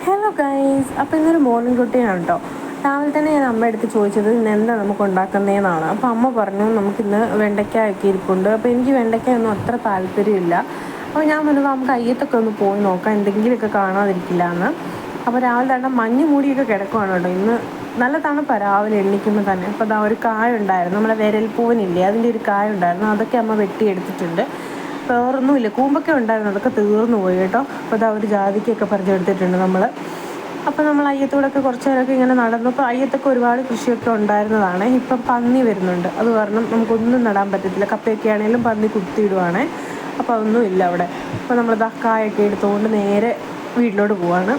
Hello guys, അപ്പോൾ ഇന്നൊരു morning റൊട്ടീനാണ് കേട്ടോ. രാവിലെ തന്നെ ഞാൻ അമ്മ എടുത്ത് ചോദിച്ചത് ഇന്ന് എന്താ നമുക്ക് ഉണ്ടാക്കുന്നതെന്നാണ്. അപ്പോൾ അമ്മ പറഞ്ഞു നമുക്കിന്ന് വെണ്ടയ്ക്ക ഇരിപ്പുണ്ട്. അപ്പോൾ എനിക്ക് വെണ്ടയ്ക്ക ഒന്നും അത്ര താല്പര്യമില്ല. അപ്പോൾ ഞാൻ പറഞ്ഞത് നമുക്ക് അയ്യത്തൊക്കെ ഒന്ന് പോയി നോക്കാം, എന്തെങ്കിലുമൊക്കെ കാണാതിരിക്കില്ല എന്ന്. അപ്പോൾ രാവിലെ തന്നെ മഞ്ഞ് മൂടിയൊക്കെ കിടക്കുവാണ് കേട്ടോ. ഇന്ന് നല്ല തണുപ്പാണ് രാവിലെ എണ്ണിക്കുമ്പോൾ തന്നെ. അപ്പോൾ അതാ ഒരു കായ ഉണ്ടായിരുന്നു, നമ്മളെ വിരൽപ്പൂവനില്ലേ, അതിൻ്റെ ഒരു കായ ഉണ്ടായിരുന്നു. അതൊക്കെ അമ്മ വെട്ടിയെടുത്തിട്ടുണ്ട്. വേറൊന്നുമില്ല, കൂമ്പൊക്കെ ഉണ്ടായിരുന്നു, അതൊക്കെ തീർന്നു പോയി കേട്ടോ. അപ്പോൾ അതാ ഒരു ജാതിക്കൊക്കെ പറിച്ചെടുത്തിട്ടുണ്ട് നമ്മൾ. അപ്പോൾ നമ്മൾ അയ്യത്തൂടൊക്കെ കുറച്ച് നേരമൊക്കെ ഇങ്ങനെ നടന്നു. അപ്പോൾ അയ്യത്തൊക്കെ ഒരുപാട് കൃഷിയൊക്കെ ഉണ്ടായിരുന്നതാണ്. ഇപ്പം പന്നി വരുന്നുണ്ട്, അത് കാരണം നമുക്കൊന്നും നടാൻ പറ്റത്തില്ല. കപ്പയൊക്കെ ആണെങ്കിലും പന്നി കുത്തിയിടുവാണേ. അപ്പോൾ അതൊന്നും ഇല്ല അവിടെ. അപ്പോൾ നമ്മൾ കായൊക്കെ എടുത്തുകൊണ്ട് നേരെ വീട്ടിലോട്ട് പോവാണ്.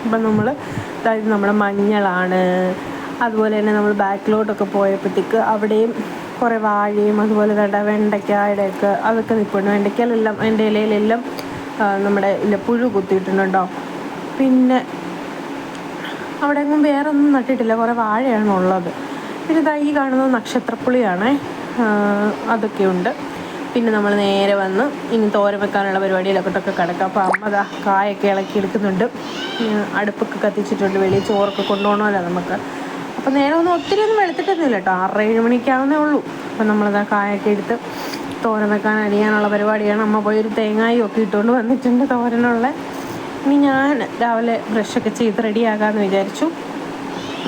അപ്പം നമ്മൾ അതായത് നമ്മുടെ മഞ്ഞളാണ്. അതുപോലെ തന്നെ നമ്മൾ ബാക്കിലോട്ടൊക്കെ പോയപ്പോഴത്തേക്ക് അവിടെയും കുറേ വാഴയും അതുപോലെ തന്നെ വെണ്ടയ്ക്കയുടെയൊക്കെ അതൊക്കെ നിൽപ്പുണ്ട്. വെണ്ടയ്ക്കയിലെല്ലാം അതിൻ്റെ ഇലയിലെല്ലാം നമ്മുടെ പുഴു കുത്തിയിട്ടുണ്ടോ. പിന്നെ അവിടെ എങ്ങും വേറെ ഒന്നും നട്ടിട്ടില്ല, കുറേ വാഴയാണ് ഉള്ളത്. പിന്നെ ഇതാ ഈ കാണുന്നത് നക്ഷത്രപ്പുളിയാണ്, അതൊക്കെയുണ്ട്. പിന്നെ നമ്മൾ നേരെ വന്ന് ഇനി തോരൻ വെക്കാനുള്ള പരിപാടിയിലൊക്കെ കിടക്കാം. അപ്പോൾ അമ്മ അതാ കായൊക്കെ ഇളക്കി എടുക്കുന്നുണ്ട്. അടുപ്പൊക്കെ കത്തിച്ചിട്ടുണ്ട്, വെളിയിൽ ചോറൊക്കെ കൊണ്ടുപോകണമല്ലോ നമുക്ക്. അപ്പോൾ നേരെ ഒന്നും ഒത്തിരി ഒന്നും വെളുത്തിട്ടൊന്നുമില്ല കേട്ടോ, 6-7 മണിക്കാവുന്നേ ഉള്ളൂ. അപ്പോൾ നമ്മളതാ കായൊക്കെ എടുത്ത് തോരൻ വെക്കാൻ അരിയാനുള്ള പരിപാടിയാണ്. അമ്മ പോയി ഒരു തേങ്ങായും ഒക്കെ ഇട്ടുകൊണ്ട് വന്നിട്ടുണ്ട് തോരനുള്ള. ഇനി ഞാൻ രാവിലെ ബ്രഷൊക്കെ ചെയ്ത് റെഡിയാകാമെന്ന് വിചാരിച്ചു.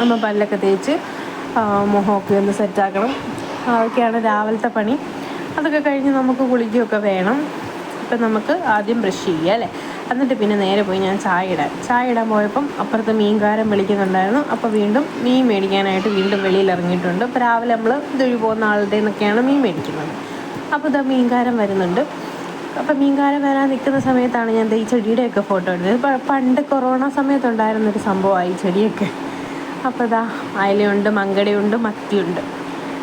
അമ്മ പല്ലൊക്കെ തേച്ച് മുഖമൊക്കെ ഒന്ന് സെറ്റാക്കണം. അതൊക്കെയാണ് രാവിലത്തെ പണി. അതൊക്കെ കഴിഞ്ഞ് നമുക്ക് കുളിക്കുകയൊക്കെ വേണം. ഇപ്പം നമുക്ക് ആദ്യം ബ്രഷ് ചെയ്യുക അല്ലേ, എന്നിട്ട് പിന്നെ നേരെ പോയി ഞാൻ ചായ ഇടാൻ പോയപ്പം അപ്പുറത്ത് മീൻകാരൻ വിളിക്കുന്നുണ്ടായിരുന്നു. അപ്പോൾ വീണ്ടും മീൻ മേടിക്കാനായിട്ട് വീണ്ടും വെളിയിൽ ഇറങ്ങിയിട്ടുണ്ട്. ഇപ്പോൾ രാവിലെ നമ്മൾ ഇതൊഴി പോകുന്ന ആളുടെ നിന്നൊക്കെയാണ് മീൻ മേടിക്കുന്നത്. അപ്പോൾ ഇതാ മീൻകാരൻ വരുന്നുണ്ട്. അപ്പോൾ മീൻകാരൻ വരാൻ നിൽക്കുന്ന സമയത്താണ് ഞാൻ ഈ ചെടിയുടെയൊക്കെ ഫോട്ടോ എടുത്തത്. പണ്ട് കൊറോണ സമയത്തുണ്ടായിരുന്നൊരു സംഭവമായി ചെടിയൊക്കെ. അപ്പോൾ ഇതാ അയലയുണ്ട്, മങ്കടയുണ്ട്, മത്തിയുണ്ട്.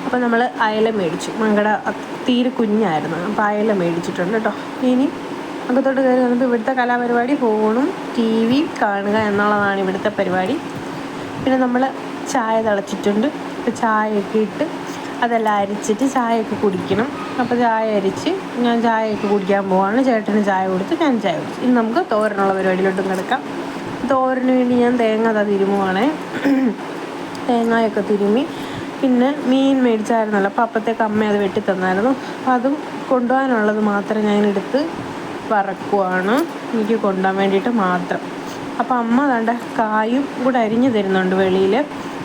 അപ്പോൾ നമ്മൾ അയല മേടിച്ചു. മങ്കട തീരെ കുഞ്ഞായിരുന്നു, അപ്പോൾ അയല മേടിച്ചിട്ടുണ്ട് കേട്ടോ. ഇനി അകത്തോട്ട് കയറി വന്നപ്പോൾ ഇവിടുത്തെ കലാപരിപാടി ഫോണും ടി വി കാണുക എന്നുള്ളതാണ് ഇവിടുത്തെ പരിപാടി. പിന്നെ നമ്മൾ ചായ തിളച്ചിട്ടുണ്ട്. ഇപ്പോൾ ചായയൊക്കെ ഇട്ട് അതെല്ലാം അരിച്ചിട്ട് ചായയൊക്കെ കുടിക്കണം. അപ്പോൾ ചായ അരിച്ച് ഞാൻ ചായയൊക്കെ കുടിക്കാൻ പോവാണ്. ചേട്ടന് ചായ കൊടുത്ത് ഞാൻ ചായ കുടിച്ചു. ഇനി നമുക്ക് തോരനുള്ള പരിപാടിയിലോട്ടും കിടക്കാം. തോരന് വേണ്ടി ഞാൻ തേങ്ങ തിരുമുവാണേ. തേങ്ങയൊക്കെ തിരുമ്മി പിന്നെ മീൻ മേടിച്ചായിരുന്നല്ലോ, അപ്പോൾ അപ്പോഴത്തേക്ക് അമ്മ അത് വെട്ടി തന്നായിരുന്നു. അപ്പോൾ അതും കൊണ്ടുപോകാനുള്ളത് മാത്രം ഞാൻ എടുത്ത് വറക്കുവാണ്, എനിക്ക് കൊണ്ടുപോകാൻ വേണ്ടിയിട്ട് മാത്രം. അപ്പോൾ അമ്മ ദാണ്ട കായും കൂടെ അരിഞ്ഞു തരുന്നുണ്ട് വെളിയിൽ.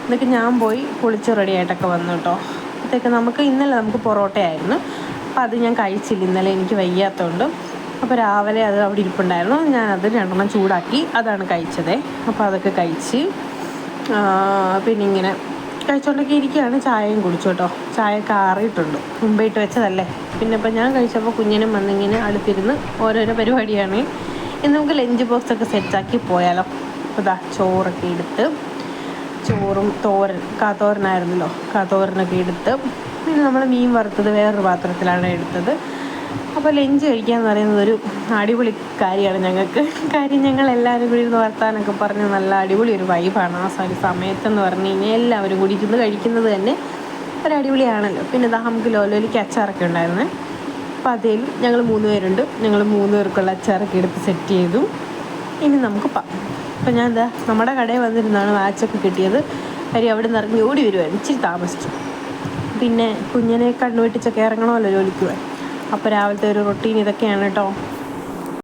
എന്നിട്ട് ഞാൻ പോയി കുളിച്ച് റെഡിയായിട്ടൊക്കെ വന്നു കേട്ടോ. അപ്പോഴത്തേക്ക് ഇന്നലെ നമുക്ക് പൊറോട്ടയായിരുന്നു. അപ്പോൾ അത് ഞാൻ കഴിച്ചില്ല ഇന്നലെ, എനിക്ക് വയ്യാത്തതുകൊണ്ട്. അപ്പോൾ രാവിലെ അത് അവിടെ ഇരിപ്പുണ്ടായിരുന്നു, ഞാനത് 2 ചൂടാക്കി അതാണ് കഴിച്ചത്. അപ്പോൾ അതൊക്കെ കഴിച്ച് പിന്നെ ഇങ്ങനെ കഴിച്ചുകൊണ്ടൊക്കെ ഇരിക്കുകയാണ്. ചായയും കുടിച്ചു കേട്ടോ. ചായ കാറിയിട്ടുണ്ട്, മുമ്പേ ഇട്ട് വെച്ചതല്ലേ. പിന്നെ ഇപ്പം ഞാൻ കഴിച്ചപ്പോൾ കുഞ്ഞിനും വന്നിങ്ങനെ അടുത്തിരുന്ന് ഓരോരോ പരിപാടിയാണ്. ഇന്ന് നമുക്ക് ലഞ്ച് ബോക്സൊക്കെ സെറ്റാക്കി പോയാലോ. അപ്പോൾ ഇതാ ചോറൊക്കെ എടുത്ത്, ചോറും കാത്തോരനായിരുന്നല്ലോ, കാത്തോരനൊക്കെ എടുത്ത്, പിന്നെ നമ്മൾ മീൻ വറുത്തത് വേറൊരു പാത്രത്തിലാണ് എടുത്തത്. അപ്പോൾ ലഞ്ച് കഴിക്കാമെന്ന് പറയുന്നത് ഒരു അടിപൊളി കാര്യമാണ് ഞങ്ങൾക്ക്. കാര്യം ഞങ്ങളെല്ലാവരും കൂടി ഇരുന്ന് വർത്താനൊക്കെ പറഞ്ഞ് നല്ല അടിപൊളി ഒരു വൈബാണ് ആ സമയത്തെന്ന് പറഞ്ഞു കഴിഞ്ഞാൽ. എല്ലാവരും കൂടി ഇരുന്ന് കഴിക്കുന്നത് തന്നെ ഒരു അടിപൊളിയാണല്ലോ. പിന്നെ ഇതാ നമുക്ക് ലോലോലിക്ക് അച്ചാറൊക്കെ ഉണ്ടായിരുന്നേ. അപ്പോൾ അതിൽ ഞങ്ങൾ 3 പേരുണ്ട്, ഞങ്ങൾ 3 പേർക്കുള്ള അച്ചാറൊക്കെ എടുത്ത് സെറ്റ് ചെയ്തു. ഇനി നമുക്ക് അപ്പോൾ ഞാൻ എന്താ നമ്മുടെ കടയിൽ വന്നിരുന്നാണ് വാച്ചൊക്കെ കിട്ടിയത്. കാര്യം അവിടെ നിന്ന് ഇറങ്ങി ഓടി വരുമായിരുന്നു, ഇച്ചിരി താമസിച്ചു. പിന്നെ കുഞ്ഞിനെ കണ്ണുവെട്ടിച്ചൊക്കെ ഇറങ്ങണമല്ലോ ജോലിക്ക് പോകാൻ. അപ്പോൾ രാവിലത്തെ ഒരു റൊട്ടീൻ ഇതൊക്കെയാണ് കേട്ടോ.